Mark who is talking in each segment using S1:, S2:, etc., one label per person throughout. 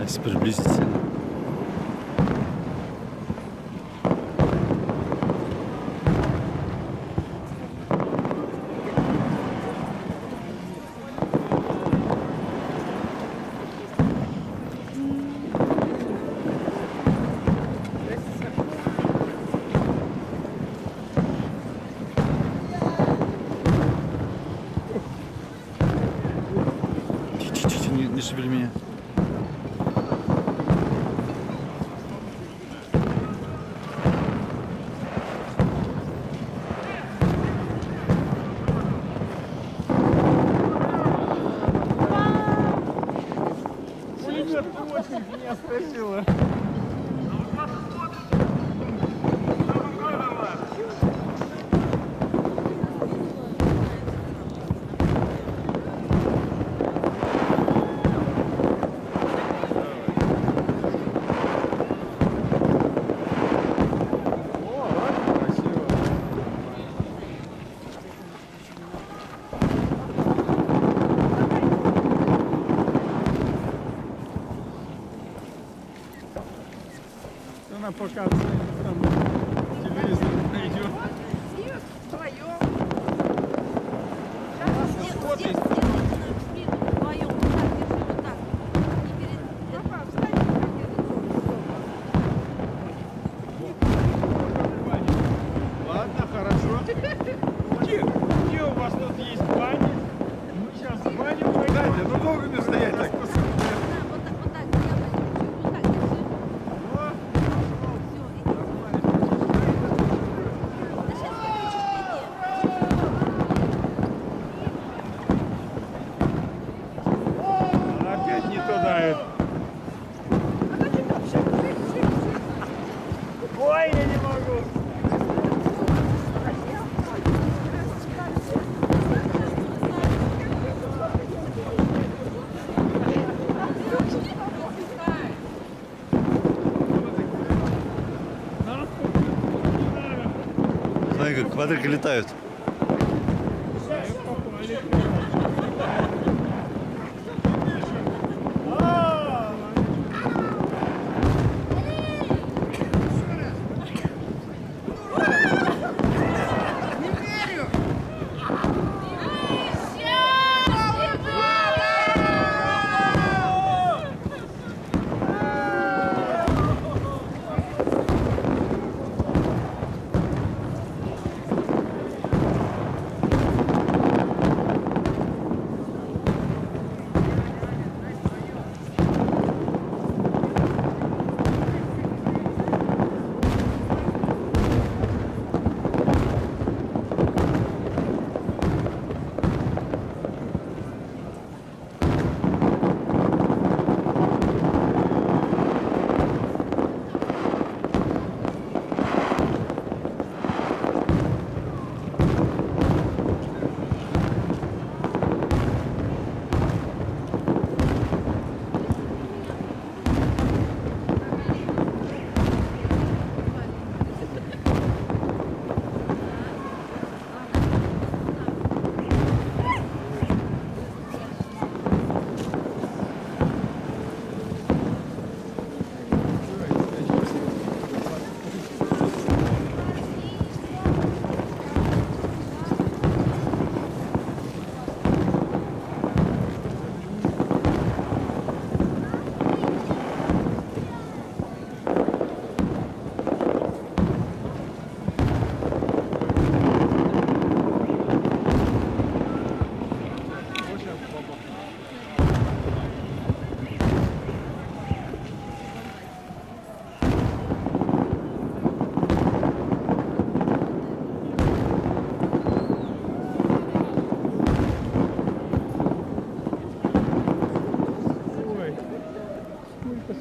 S1: Сейчас приблизительно. Тихо, не шевели меня.
S2: Меня спросила. Она пока там телевизор найдет.
S3: Вдвоем.
S2: Здесь, здесь,
S3: Вдвоем. Вот так, держи, вот так. И перед... Папа, встань.
S2: Ладно, хорошо. Где у вас тут есть баня? Мы сейчас в баню пойдем.
S1: Дайте, ну долго мне стоять так?
S3: Вот так делай. Вот так держи. Все, иди. Да сейчас выключишь,
S2: Опять не туда. Ой, я не могу.
S1: Смотри, как квадрики летают.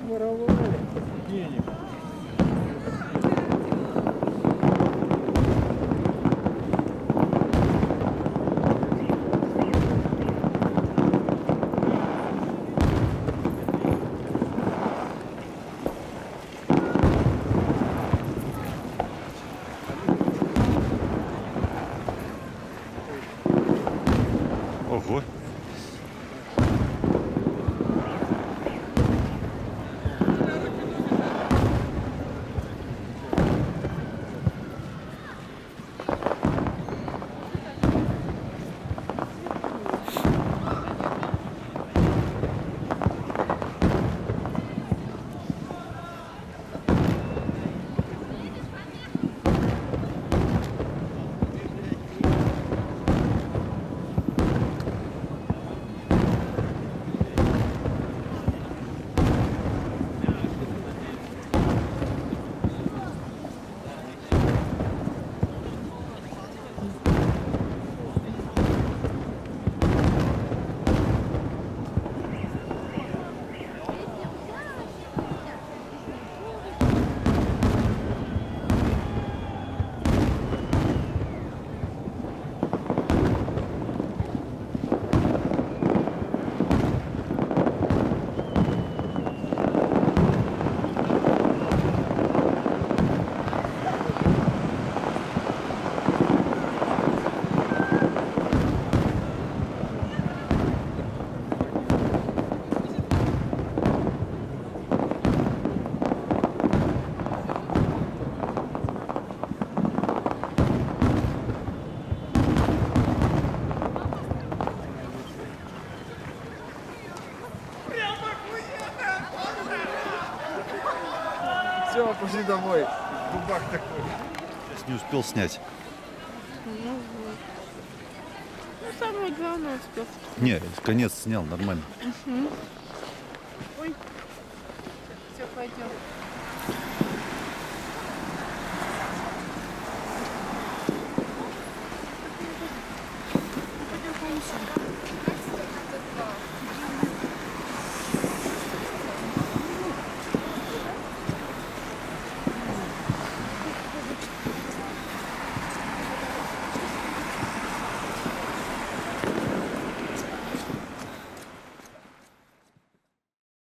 S2: Своровали денег.
S1: Ого.
S2: пошли домой. Дубак такой.
S1: Не успел снять.
S4: Ну, самое главное успел.
S1: Не, конец снял, нормально.
S4: Ой. Все, пойдем.